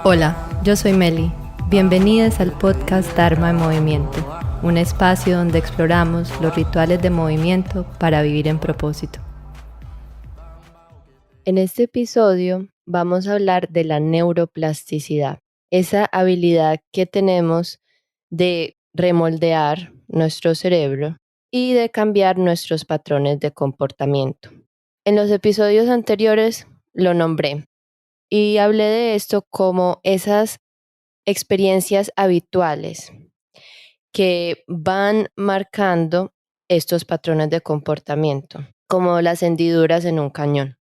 Hola, yo soy Meli. Bienvenidas al podcast Dharma en Movimiento, un espacio donde exploramos los rituales de movimiento para vivir en propósito. En este episodio vamos a hablar de la neuroplasticidad, esa habilidad que tenemos de remoldear nuestro cerebro y de cambiar nuestros patrones de comportamiento. En los episodios anteriores lo nombré y hablé de esto como esas experiencias habituales que van marcando estos patrones de comportamiento, como las hendiduras en un cañón.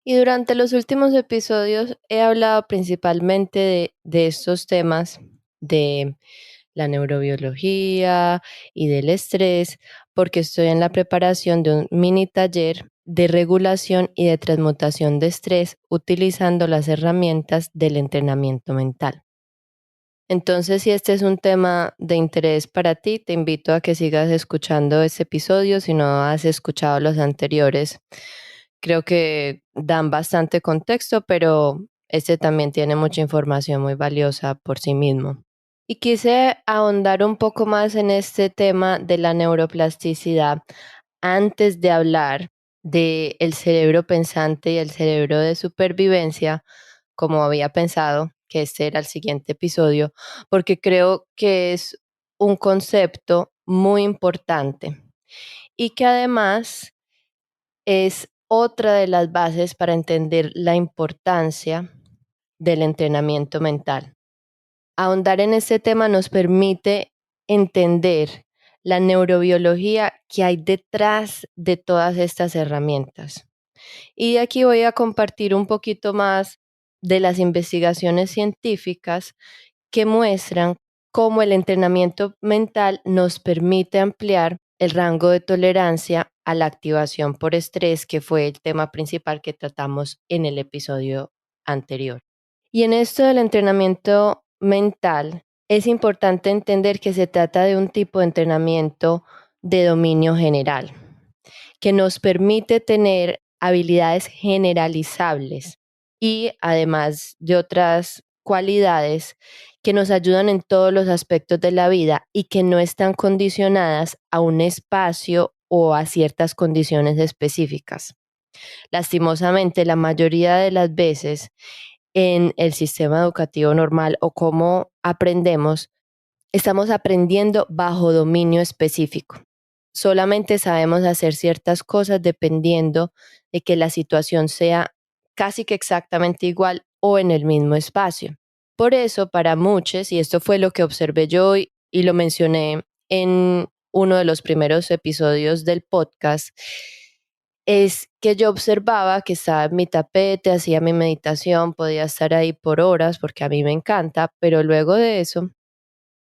Y durante los últimos episodios he hablado principalmente de estos temas de la neurobiología y del estrés, porque estoy en la preparación de un mini taller de regulación y de transmutación de estrés utilizando las herramientas del entrenamiento mental. Entonces, si este es un tema de interés para ti, te invito a que sigas escuchando este episodio si no has escuchado los anteriores. Creo que dan bastante contexto, pero este también tiene mucha información muy valiosa por sí mismo. Y quise ahondar un poco más en este tema de la neuroplasticidad antes de hablar del cerebro pensante y el cerebro de supervivencia, como había pensado que este era el siguiente episodio, porque creo que es un concepto muy importante y que además es otra de las bases para entender la importancia del entrenamiento mental. Ahondar en este tema nos permite entender la neurobiología que hay detrás de todas estas herramientas. Y aquí voy a compartir un poquito más de las investigaciones científicas que muestran cómo el entrenamiento mental nos permite ampliar el rango de tolerancia a la activación por estrés, que fue el tema principal que tratamos en el episodio anterior. Y en esto del entrenamiento mental, es importante entender que se trata de un tipo de entrenamiento de dominio general, que nos permite tener habilidades generalizables y además de otras cualidades que nos ayudan en todos los aspectos de la vida y que no están condicionadas a un espacio o a ciertas condiciones específicas. Lastimosamente, la mayoría de las veces en el sistema educativo normal o cómo aprendemos, estamos aprendiendo bajo dominio específico. Solamente sabemos hacer ciertas cosas dependiendo de que la situación sea casi que exactamente igual o en el mismo espacio. Por eso, para muchos, y esto fue lo que observé yo y lo mencioné en uno de los primeros episodios del podcast, es que yo observaba que estaba en mi tapete, hacía mi meditación, podía estar ahí por horas porque a mí me encanta, pero luego de eso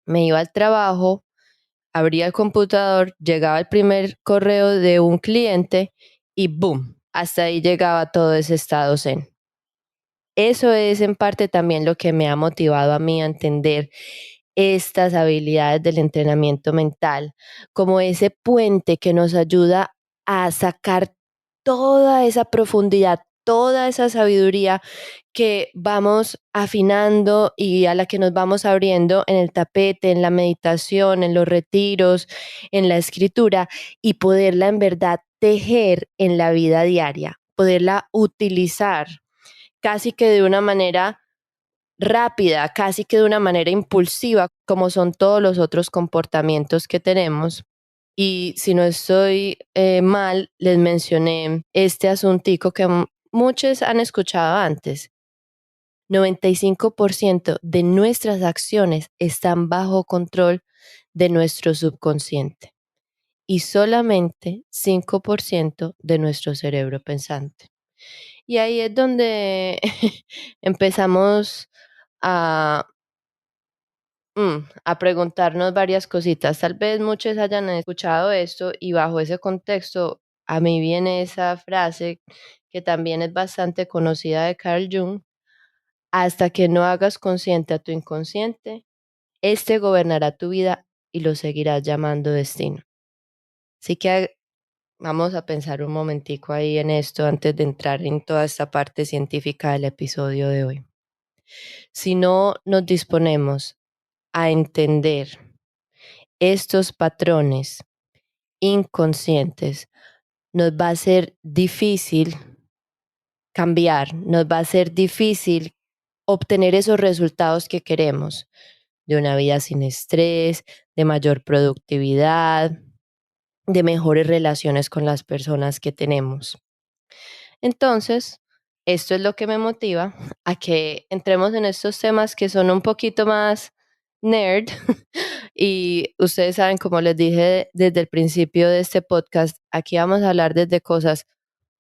me iba al trabajo, abría el computador, llegaba el primer correo de un cliente y ¡boom! Hasta ahí llegaba todo ese estado zen. Eso es en parte también lo que me ha motivado a mí a entender estas habilidades del entrenamiento mental, como ese puente que nos ayuda a sacar toda esa profundidad, toda esa sabiduría que vamos afinando y a la que nos vamos abriendo en el tapete, en la meditación, en los retiros, en la escritura y poderla en verdad tejer en la vida diaria, poderla utilizar casi que de una manera rápida, casi que de una manera impulsiva, como son todos los otros comportamientos que tenemos. Y si no estoy mal, les mencioné este asuntico que muchos han escuchado antes. 95% de nuestras acciones están bajo control de nuestro subconsciente y solamente 5% de nuestro cerebro pensante. Y ahí es donde empezamos a, a preguntarnos varias cositas. Tal vez muchos hayan escuchado esto y bajo ese contexto a mí viene esa frase que también es bastante conocida de Carl Jung: hasta que no hagas consciente a tu inconsciente, este gobernará tu vida y lo seguirás llamando destino. Así que vamos a pensar un momentico ahí en esto antes de entrar en toda esta parte científica del episodio de hoy. Si no nos disponemos a entender estos patrones inconscientes, nos va a ser difícil cambiar, nos va a ser difícil obtener esos resultados que queremos, de una vida sin estrés, de mayor productividad, de mejores relaciones con las personas que tenemos. Entonces, esto es lo que me motiva a que entremos en estos temas que son un poquito más nerd y ustedes saben, como les dije desde el principio de este podcast, aquí vamos a hablar desde cosas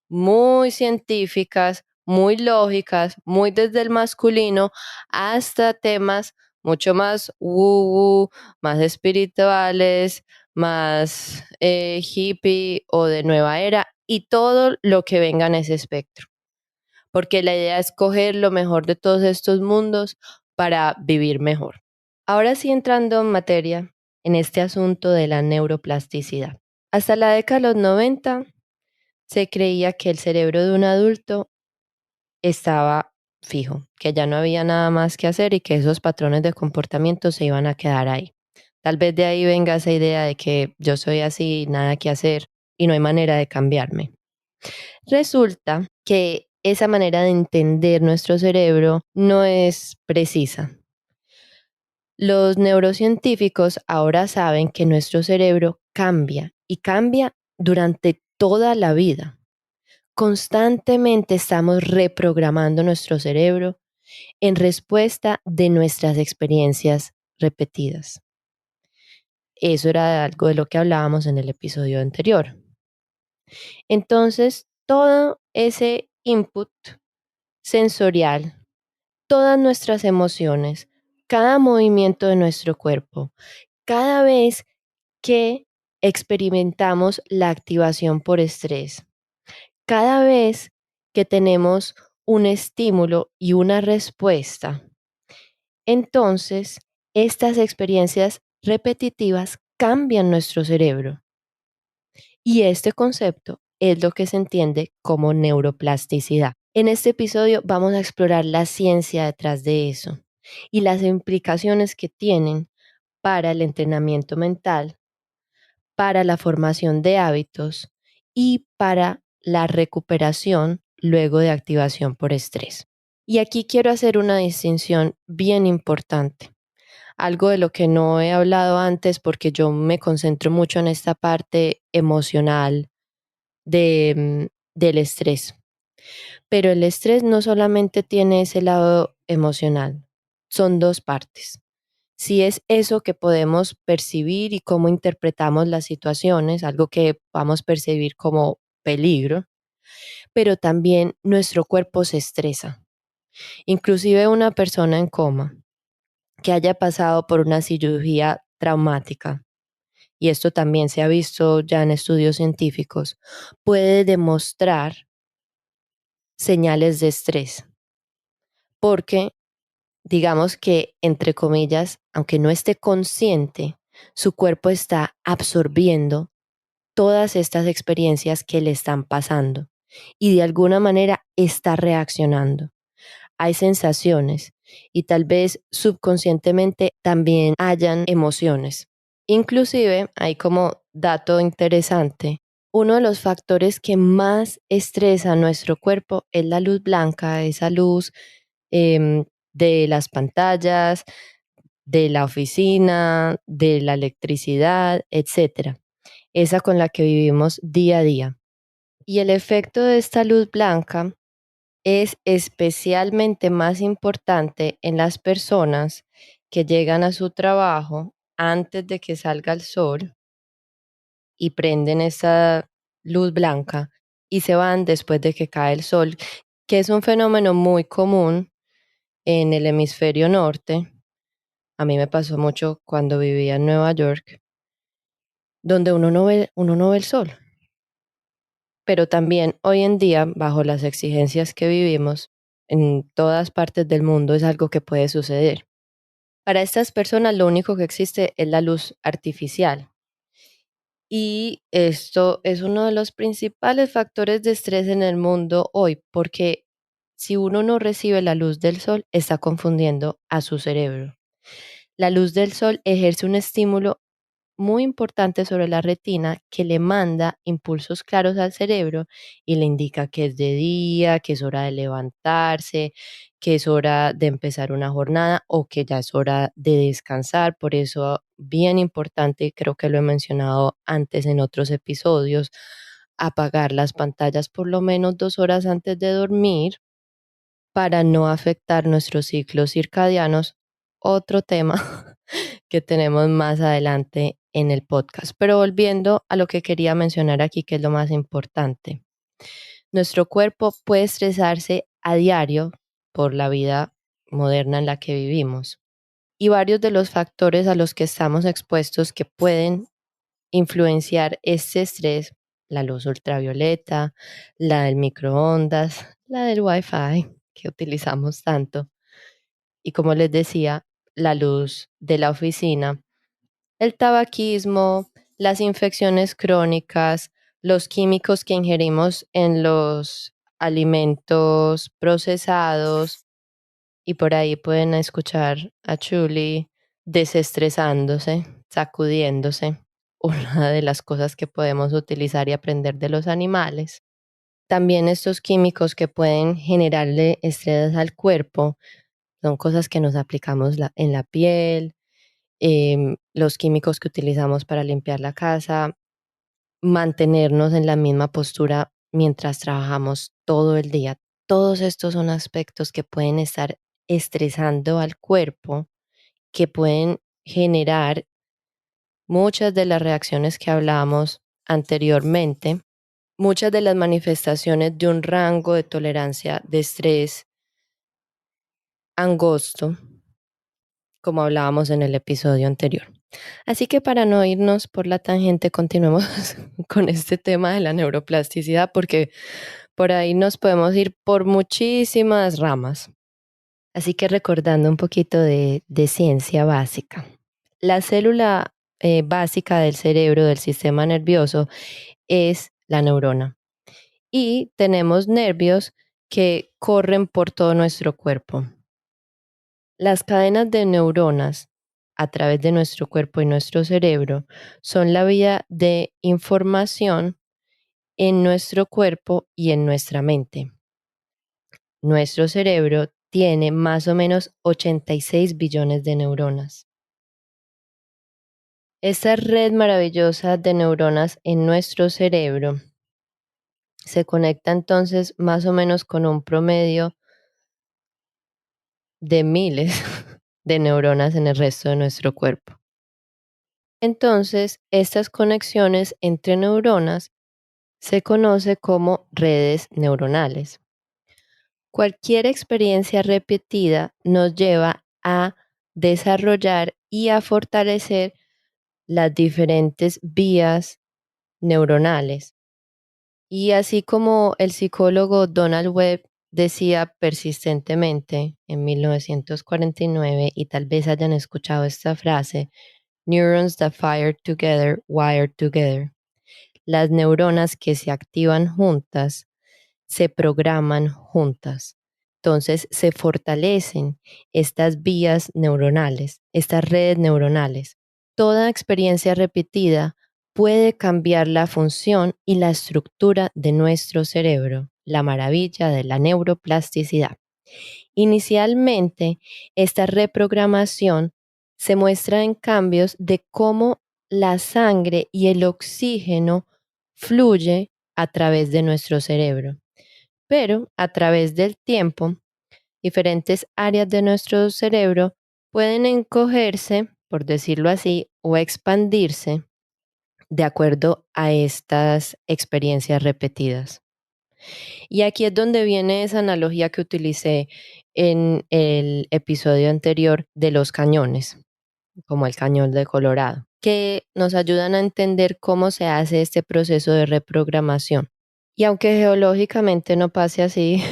muy científicas, muy lógicas, muy desde el masculino, hasta temas mucho más woo, más espirituales, más hippie o de nueva era y todo lo que venga en ese espectro. Porque la idea es coger lo mejor de todos estos mundos para vivir mejor. Ahora sí entrando en materia en este asunto de la neuroplasticidad. Hasta la década de los 90 se creía que el cerebro de un adulto estaba fijo, que ya no había nada más que hacer y que esos patrones de comportamiento se iban a quedar ahí. Tal vez de ahí venga esa idea de que yo soy así, nada que hacer y no hay manera de cambiarme. Resulta que esa manera de entender nuestro cerebro no es precisa. Los neurocientíficos ahora saben que nuestro cerebro cambia y cambia durante toda la vida. Constantemente estamos reprogramando nuestro cerebro en respuesta de nuestras experiencias repetidas. Eso era algo de lo que hablábamos en el episodio anterior. Entonces, todo ese input sensorial, todas nuestras emociones, cada movimiento de nuestro cuerpo, cada vez que experimentamos la activación por estrés, cada vez que tenemos un estímulo y una respuesta, entonces estas experiencias repetitivas cambian nuestro cerebro. Y este concepto es lo que se entiende como neuroplasticidad. En este episodio vamos a explorar la ciencia detrás de eso y las implicaciones que tienen para el entrenamiento mental, para la formación de hábitos y para la recuperación luego de activación por estrés. Y aquí quiero hacer una distinción bien importante, algo de lo que no he hablado antes porque yo me concentro mucho en esta parte emocional del estrés. Pero el estrés no solamente tiene ese lado emocional, son dos partes. Si es eso que podemos percibir y cómo interpretamos las situaciones, algo que vamos a percibir como peligro, pero también nuestro cuerpo se estresa. Inclusive una persona en coma que haya pasado por una cirugía traumática, y esto también se ha visto ya en estudios científicos, puede demostrar señales de estrés, porque digamos que, entre comillas, aunque no esté consciente, su cuerpo está absorbiendo todas estas experiencias que le están pasando y de alguna manera está reaccionando. Hay sensaciones y tal vez subconscientemente también hayan emociones. Inclusive, hay como dato interesante, uno de los factores que más estresa nuestro cuerpo es la luz blanca, esa luz em, de las pantallas, de la oficina, de la electricidad, etcétera. Esa con la que vivimos día a día. Y el efecto de esta luz blanca es especialmente más importante en las personas que llegan a su trabajo antes de que salga el sol y prenden esa luz blanca y se van después de que cae el sol, que es un fenómeno muy común en el hemisferio norte. A mí me pasó mucho cuando vivía en Nueva York, donde uno no ve el sol. Pero también hoy en día, bajo las exigencias que vivimos en todas partes del mundo, es algo que puede suceder. Para estas personas lo único que existe es la luz artificial. Y esto es uno de los principales factores de estrés en el mundo hoy, porque si uno no recibe la luz del sol, está confundiendo a su cerebro. La luz del sol ejerce un estímulo muy importante sobre la retina que le manda impulsos claros al cerebro y le indica que es de día, que es hora de levantarse, que es hora de empezar una jornada o que ya es hora de descansar. Por eso, bien importante, creo que lo he mencionado antes en otros episodios, apagar las pantallas por lo menos 2 horas antes de dormir para no afectar nuestros ciclos circadianos. Otro tema que tenemos más adelante en el podcast. Pero volviendo a lo que quería mencionar aquí, que es lo más importante. Nuestro cuerpo puede estresarse a diario por la vida moderna en la que vivimos. Y varios de los factores a los que estamos expuestos que pueden influenciar este estrés, la luz ultravioleta, la del microondas, la del wifi que utilizamos tanto, y como les decía, la luz de la oficina, el tabaquismo, las infecciones crónicas, los químicos que ingerimos en los alimentos procesados, y por ahí pueden escuchar a Chuli desestresándose, sacudiéndose, una de las cosas que podemos utilizar y aprender de los animales. También estos químicos que pueden generarle estrés al cuerpo son cosas que nos aplicamos en la piel, los químicos que utilizamos para limpiar la casa, mantenernos en la misma postura mientras trabajamos todo el día. Todos estos son aspectos que pueden estar estresando al cuerpo, que pueden generar muchas de las reacciones que hablábamos anteriormente, muchas de las manifestaciones de un rango de tolerancia de estrés angosto, como hablábamos en el episodio anterior. Así que para no irnos por la tangente, continuemos con este tema de la neuroplasticidad, porque por ahí nos podemos ir por muchísimas ramas. Así que recordando un poquito de ciencia básica. La célula básica del cerebro, del sistema nervioso, es la neurona. Y tenemos nervios que corren por todo nuestro cuerpo. Las cadenas de neuronas a través de nuestro cuerpo y nuestro cerebro son la vía de información en nuestro cuerpo y en nuestra mente. Nuestro cerebro tiene más o menos 86 billones de neuronas. Esta red maravillosa de neuronas en nuestro cerebro se conecta entonces más o menos con un promedio de miles de neuronas en el resto de nuestro cuerpo. Entonces, estas conexiones entre neuronas se conoce como redes neuronales. Cualquier experiencia repetida nos lleva a desarrollar y a fortalecer las diferentes vías neuronales. Y así como el psicólogo Donald Webb decía persistentemente en 1949, y tal vez hayan escuchado esta frase, Neurons that fire together, wire together. Las neuronas que se activan juntas se programan juntas. Entonces se fortalecen estas vías neuronales, estas redes neuronales. Toda experiencia repetida puede cambiar la función y la estructura de nuestro cerebro, la maravilla de la neuroplasticidad. Inicialmente, esta reprogramación se muestra en cambios de cómo la sangre y el oxígeno fluye a través de nuestro cerebro. Pero a través del tiempo, diferentes áreas de nuestro cerebro pueden encogerse, por decirlo así, o expandirse de acuerdo a estas experiencias repetidas. Y aquí es donde viene esa analogía que utilicé en el episodio anterior de los cañones, como el cañón de Colorado, que nos ayudan a entender cómo se hace este proceso de reprogramación. Y aunque geológicamente no pase así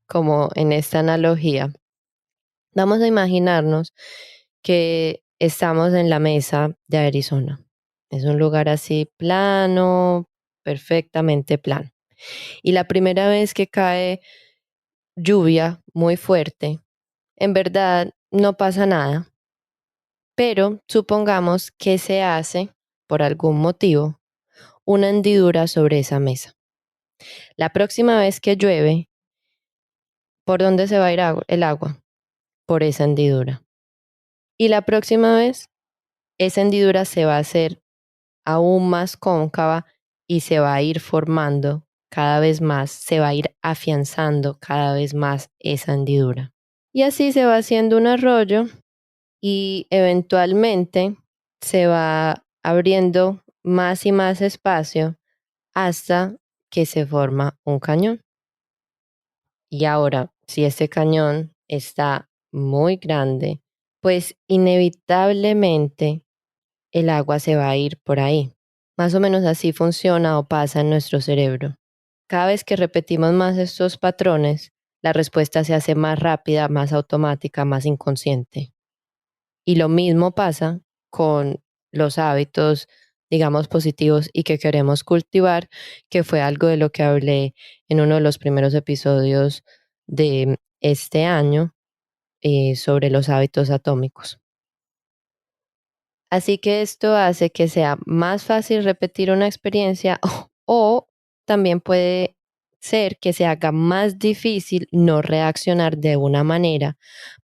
como en esta analogía, vamos a imaginarnos que estamos en la mesa de Arizona. Es un lugar así plano, perfectamente plano. Y la primera vez que cae lluvia muy fuerte, en verdad no pasa nada, pero supongamos que se hace, por algún motivo, una hendidura sobre esa mesa. La próxima vez que llueve, ¿por dónde se va a ir el agua? Por esa hendidura. Y la próxima vez, esa hendidura se va a hacer aún más cóncava y se va a ir formando cada vez más, se va a ir afianzando cada vez más esa hendidura. Y así se va haciendo un arroyo y eventualmente se va abriendo más y más espacio hasta que se forma un cañón. Y ahora, si ese cañón está muy grande, pues inevitablemente el agua se va a ir por ahí. Más o menos así funciona o pasa en nuestro cerebro. Cada vez que repetimos más estos patrones, la respuesta se hace más rápida, más automática, más inconsciente. Y lo mismo pasa con los hábitos, digamos, positivos y que queremos cultivar, que fue algo de lo que hablé en uno de los primeros episodios de este año sobre los hábitos atómicos. Así que esto hace que sea más fácil repetir una experiencia o también puede ser que se haga más difícil no reaccionar de una manera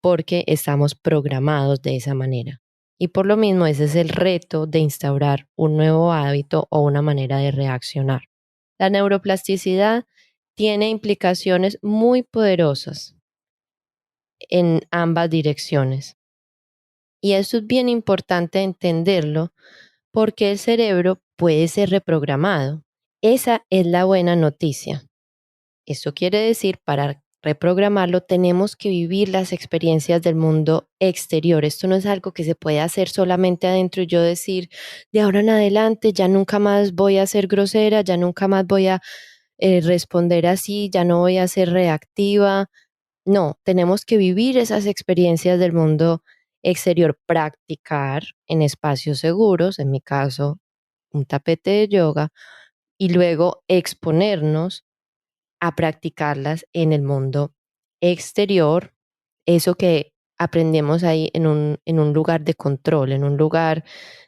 porque estamos programados de esa manera. Y por lo mismo ese es el reto de instaurar un nuevo hábito o una manera de reaccionar. La neuroplasticidad tiene implicaciones muy poderosas en ambas direcciones. Y eso es bien importante entenderlo porque el cerebro puede ser reprogramado. Esa es la buena noticia. Eso quiere decir, para reprogramarlo tenemos que vivir las experiencias del mundo exterior. Esto no es algo que se puede hacer solamente adentro y yo decir, de ahora en adelante ya nunca más voy a ser grosera, ya nunca más voy a responder así, ya no voy a ser reactiva. No, tenemos que vivir esas experiencias del mundo exterior, practicar en espacios seguros, en mi caso, un tapete de yoga, y luego exponernos a practicarlas en el mundo exterior, eso que aprendemos ahí en un lugar de control, en un lugar,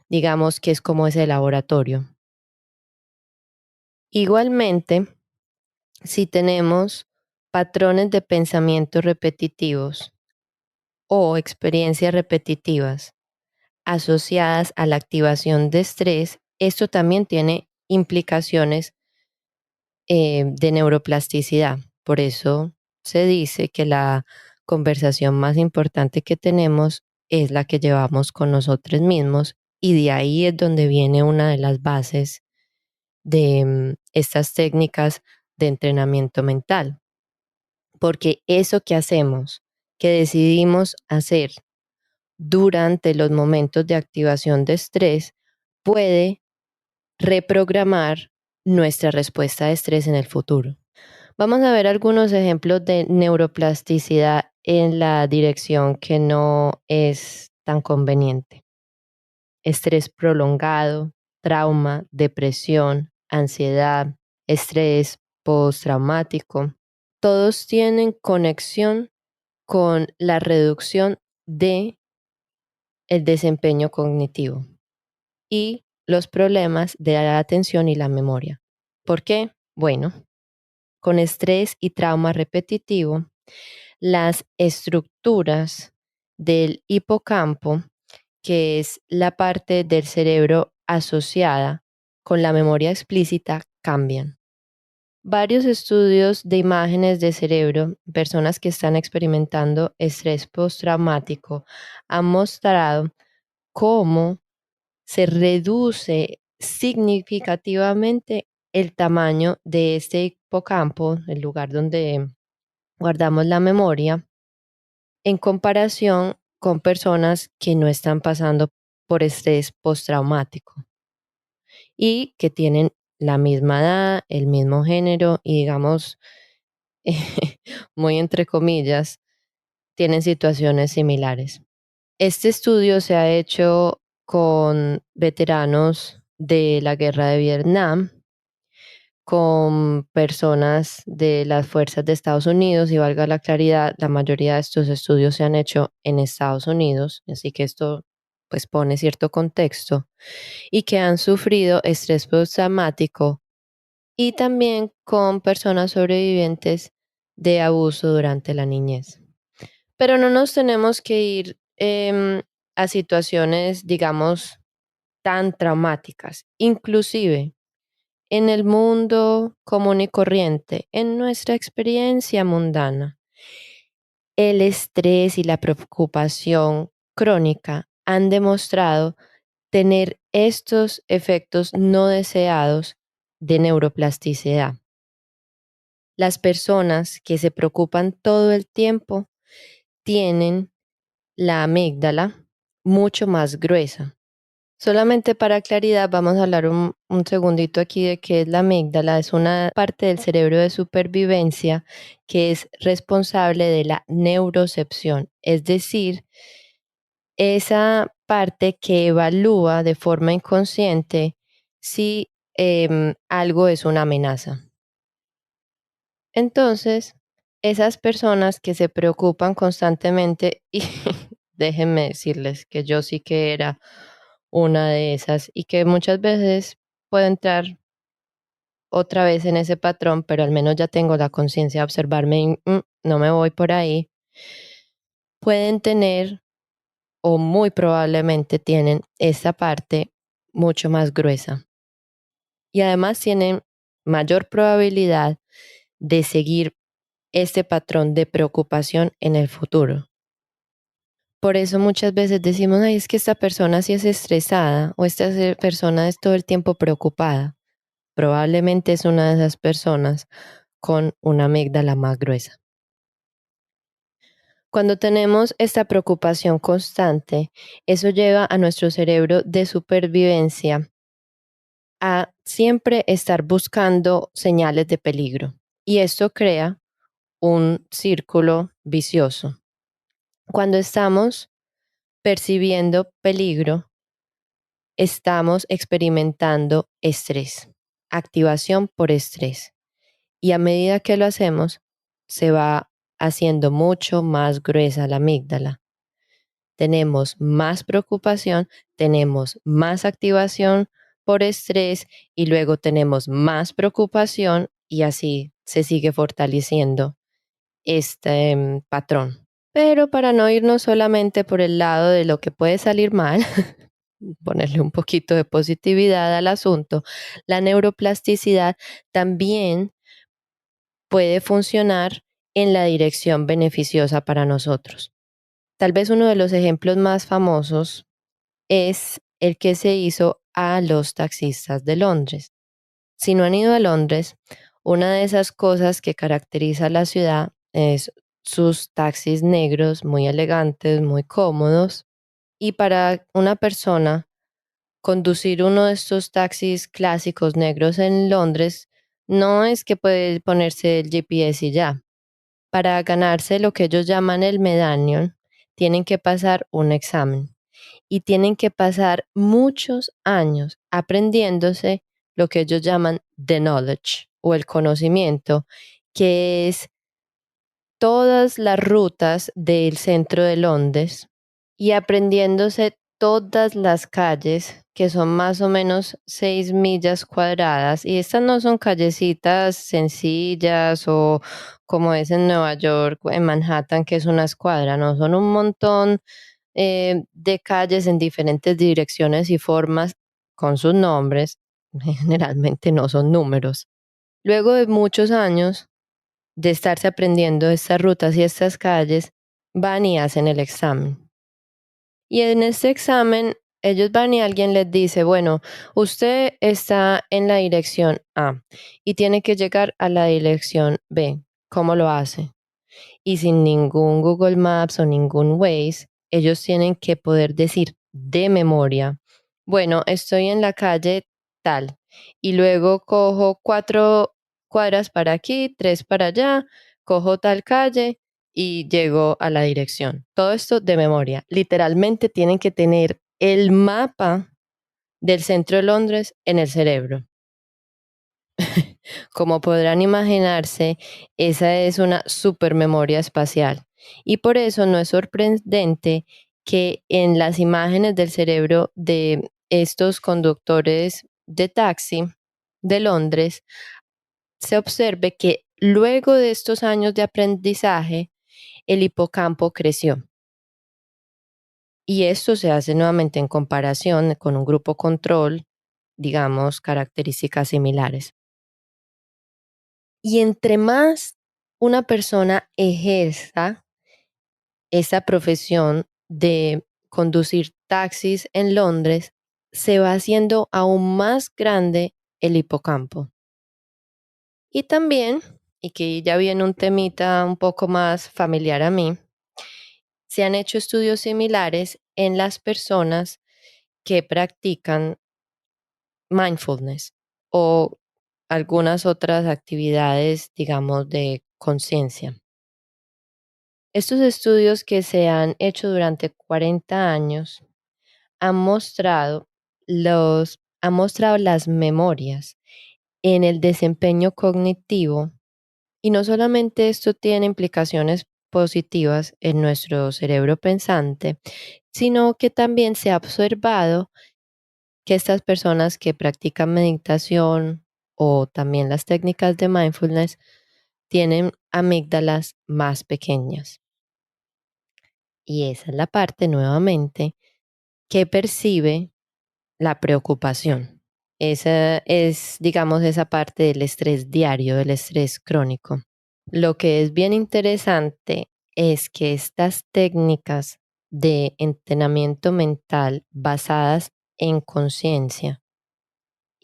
digamos, que es como ese laboratorio. Igualmente, si tenemos patrones de pensamiento repetitivos o experiencias repetitivas asociadas a la activación de estrés, esto también tiene implicaciones de neuroplasticidad. Por eso se dice que la conversación más importante que tenemos es la que llevamos con nosotros mismos y de ahí es donde viene una de las bases de estas técnicas de entrenamiento mental. Porque eso que hacemos, que decidimos hacer durante los momentos de activación de estrés, puede reprogramar nuestra respuesta de estrés en el futuro. Vamos a ver algunos ejemplos de neuroplasticidad en la dirección que no es tan conveniente. Estrés prolongado, trauma, depresión, ansiedad, estrés postraumático. Todos tienen conexión con la reducción de el desempeño cognitivo y los problemas de la atención y la memoria. ¿Por qué? Bueno, con estrés y trauma repetitivo, las estructuras del hipocampo, que es la parte del cerebro asociada con la memoria explícita, cambian. Varios estudios de imágenes de cerebro, personas que están experimentando estrés postraumático, han mostrado cómo se reduce significativamente el tamaño de este hipocampo, el lugar donde guardamos la memoria, en comparación con personas que no están pasando por estrés postraumático y que tienen la misma edad, el mismo género y digamos, muy entre comillas, tienen situaciones similares. Este estudio se ha hecho con veteranos de la guerra de Vietnam con personas de las fuerzas de Estados Unidos, y valga la claridad, la mayoría de estos estudios se han hecho en Estados Unidos, así que esto pues pone cierto contexto, y que han sufrido estrés postraumático, y también con personas sobrevivientes de abuso durante la niñez. Pero no nos tenemos que ir a situaciones, digamos, tan traumáticas. Inclusive en el mundo común y corriente, en nuestra experiencia mundana, el estrés y la preocupación crónica han demostrado tener estos efectos no deseados de neuroplasticidad. Las personas que se preocupan todo el tiempo tienen la amígdala mucho más gruesa. Solamente para claridad, vamos a hablar un segundito aquí de qué es la amígdala. Es una parte del cerebro de supervivencia que es responsable de la neurocepción, es decir, esa parte que evalúa de forma inconsciente si algo es una amenaza. Entonces, esas personas que se preocupan constantemente, y déjenme decirles que yo sí que era una de esas, y que muchas veces puedo entrar otra vez en ese patrón, pero al menos ya tengo la conciencia de observarme y no me voy por ahí, pueden tener o muy probablemente tienen esta parte mucho más gruesa, y además tienen mayor probabilidad de seguir este patrón de preocupación en el futuro. Por eso muchas veces decimos, ay, es que esta persona sí es estresada, o esta persona es todo el tiempo preocupada. Probablemente es una de esas personas con una amígdala más gruesa. Cuando tenemos esta preocupación constante, eso lleva a nuestro cerebro de supervivencia a siempre estar buscando señales de peligro. Y esto crea un círculo vicioso. Cuando estamos percibiendo peligro, estamos experimentando estrés, activación por estrés. Y a medida que lo hacemos, se va haciendo mucho más gruesa la amígdala. Tenemos más preocupación, tenemos más activación por estrés, y luego tenemos más preocupación, y así se sigue fortaleciendo este patrón. Pero para no irnos solamente por el lado de lo que puede salir mal, ponerle un poquito de positividad al asunto, la neuroplasticidad también puede funcionar en la dirección beneficiosa para nosotros. Tal vez uno de los ejemplos más famosos es el que se hizo a los taxistas de Londres. Si no han ido a Londres, una de esas cosas que caracteriza a la ciudad es sus taxis negros muy elegantes, muy cómodos. Y para una persona, conducir uno de estos taxis clásicos negros en Londres no es que puede ponerse el GPS y ya. Para ganarse lo que ellos llaman el medallion, tienen que pasar un examen, y tienen que pasar muchos años aprendiéndose lo que ellos llaman the knowledge o el conocimiento, que es todas las rutas del centro de Londres, y aprendiéndose todas las calles, que son más o menos 6 millas cuadradas. Y estas no son callecitas sencillas o como es en Nueva York, en Manhattan, que es una escuadra, no, son un montón de calles en diferentes direcciones y formas con sus nombres. Generalmente no son números. Luego de muchos años de estarse aprendiendo estas rutas y estas calles, van y hacen el examen. Y en este examen, ellos van y alguien les dice, bueno, usted está en la dirección A y tiene que llegar a la dirección B. ¿Cómo lo hace? Y sin ningún Google Maps o ningún Waze, ellos tienen que poder decir de memoria, bueno, estoy en la calle tal, y luego cojo 4 cuadras para aquí, 3 para allá, cojo tal calle y llego a la dirección. Todo esto de memoria. Literalmente tienen que tener el mapa del centro de Londres en el cerebro. como podrán imaginarse, esa es una supermemoria espacial. Y por eso no es sorprendente que en las imágenes del cerebro de estos conductores de taxi de Londres se observe que luego de estos años de aprendizaje, el hipocampo creció. Y esto se hace nuevamente en comparación con un grupo control, digamos, características similares. Y entre más una persona ejerza esa profesión de conducir taxis en Londres, se va haciendo aún más grande el hipocampo. Y también, y que ya viene un temita un poco más familiar a mí, se han hecho estudios similares en las personas que practican mindfulness o algunas otras actividades, digamos, de conciencia. Estos estudios que se han hecho durante 40 años han mostrado han mostrado las memorias en el desempeño cognitivo y no solamente esto tiene implicaciones positivas en nuestro cerebro pensante, sino que también se ha observado que estas personas que practican meditación o también las técnicas de mindfulness tienen amígdalas más pequeñas. Y esa es la parte nuevamente que percibe la preocupación. Esa es, digamos, esa parte del estrés diario, del estrés crónico. Lo que es bien interesante es que estas técnicas de entrenamiento mental basadas en conciencia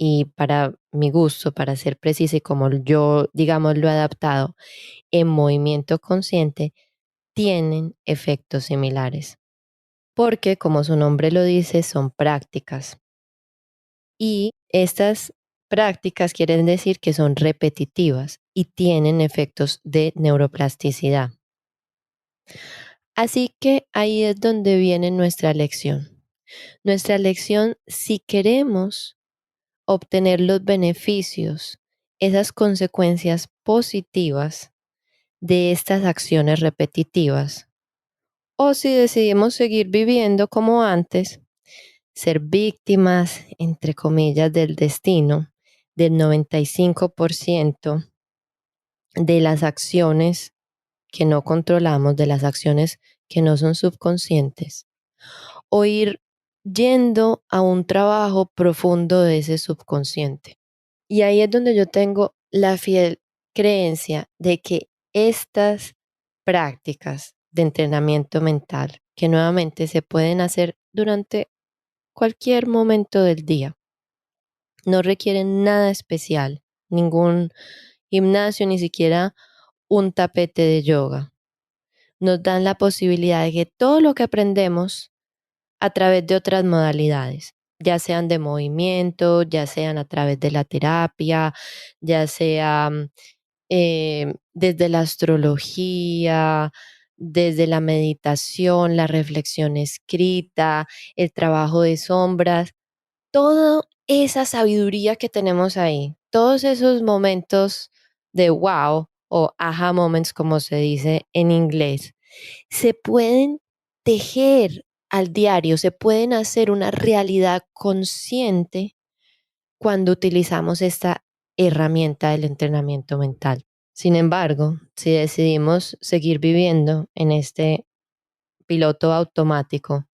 y para mi gusto, para ser precisa y como yo, digamos, lo he adaptado en movimiento consciente, tienen efectos similares. Porque, como su nombre lo dice, son prácticas. Y estas prácticas quieren decir que son repetitivas y tienen efectos de neuroplasticidad. Así que ahí es donde viene nuestra lección. Nuestra lección, si queremos obtener los beneficios, esas consecuencias positivas de estas acciones repetitivas, o si decidimos seguir viviendo como antes, ser víctimas, entre comillas, del destino, del 95% de las acciones que no controlamos, de las acciones que no son subconscientes, o ir yendo a un trabajo profundo de ese subconsciente. Y ahí es donde yo tengo la fiel creencia de que estas prácticas de entrenamiento mental, que nuevamente se pueden hacer durante cualquier momento del día, no requieren nada especial, ningún gimnasio, ni siquiera un tapete de yoga. Nos dan la posibilidad de que todo lo que aprendemos a través de otras modalidades, ya sean de movimiento, ya sean a través de la terapia, ya sea desde la astrología, desde la meditación, la reflexión escrita, el trabajo de sombras, toda esa sabiduría que tenemos ahí, todos esos momentos de wow o aha moments, como se dice en inglés, se pueden tejer al diario, se pueden hacer una realidad consciente cuando utilizamos esta herramienta del entrenamiento mental. Sin embargo, si decidimos seguir viviendo en este piloto automático,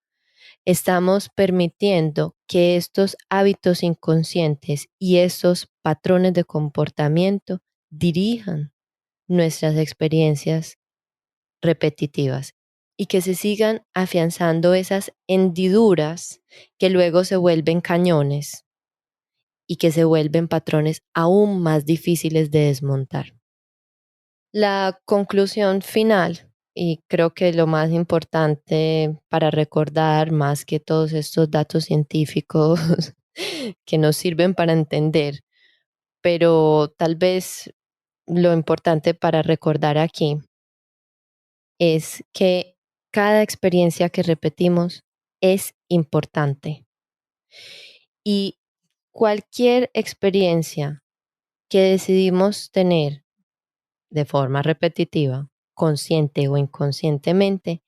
estamos permitiendo que estos hábitos inconscientes y estos patrones de comportamiento dirijan nuestras experiencias repetitivas y que se sigan afianzando esas hendiduras que luego se vuelven cañones y que se vuelven patrones aún más difíciles de desmontar. La conclusión final, y creo que lo más importante para recordar más que todos estos datos científicos que nos sirven para entender, pero tal vez lo importante para recordar aquí es que cada experiencia que repetimos es importante y cualquier experiencia que decidimos tener de forma repetitiva, consciente o inconscientemente,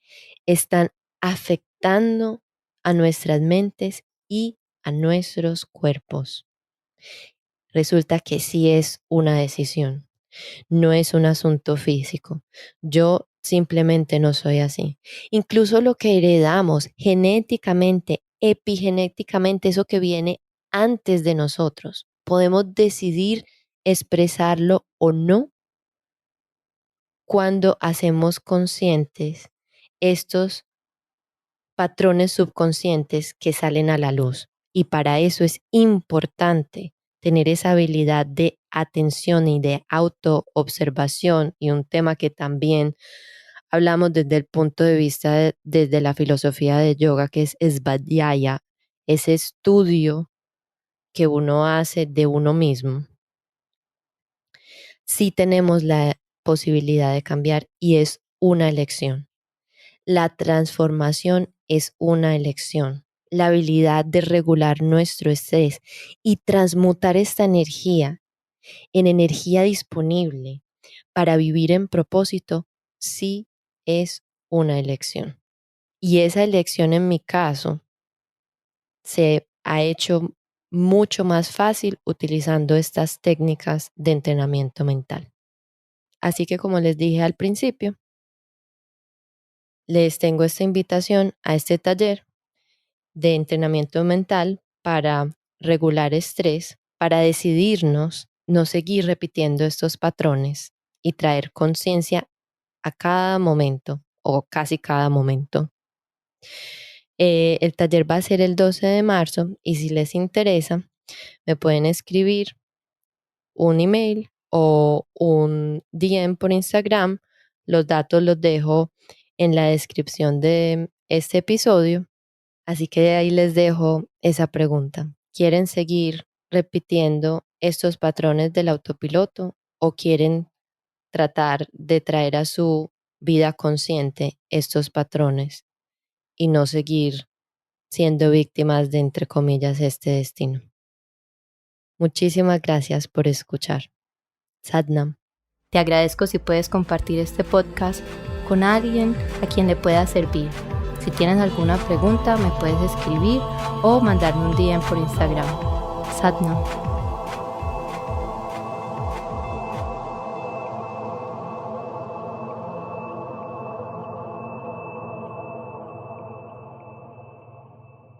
están afectando a nuestras mentes y a nuestros cuerpos. Resulta que sí es una decisión, no es un asunto físico. Yo simplemente no soy así. Incluso lo que heredamos genéticamente, epigenéticamente, eso que viene antes de nosotros, podemos decidir expresarlo o no cuando hacemos conscientes estos patrones subconscientes que salen a la luz. Y para eso es importante tener esa habilidad de atención y de autoobservación, y un tema que también hablamos desde el punto de vista desde la filosofía de yoga, que es Svadhyaya, ese estudio que uno hace de uno mismo. Sí tenemos la posibilidad de cambiar y es una elección. La transformación es una elección. La habilidad de regular nuestro estrés y transmutar esta energía en energía disponible para vivir en propósito, sí es una elección. Y esa elección en mi caso se ha hecho mucho más fácil utilizando estas técnicas de entrenamiento mental. Así que, como les dije al principio, les tengo esta invitación a este taller de entrenamiento mental para regular estrés, para decidirnos no seguir repitiendo estos patrones y traer conciencia a cada momento o casi cada momento. El taller va a ser el 12 de marzo y si les interesa, me pueden escribir un email o un DM por Instagram. Los datos los dejo en la descripción de este episodio. Así que de ahí les dejo esa pregunta. ¿Quieren seguir repitiendo estos patrones del autopiloto o quieren tratar de traer a su vida consciente estos patrones y no seguir siendo víctimas de, entre comillas, este destino? Muchísimas gracias por escuchar. Satnam. Te agradezco si puedes compartir este podcast con alguien a quien le pueda servir. Si tienes alguna pregunta, me puedes escribir o mandarme un DM por Instagram. Satnam.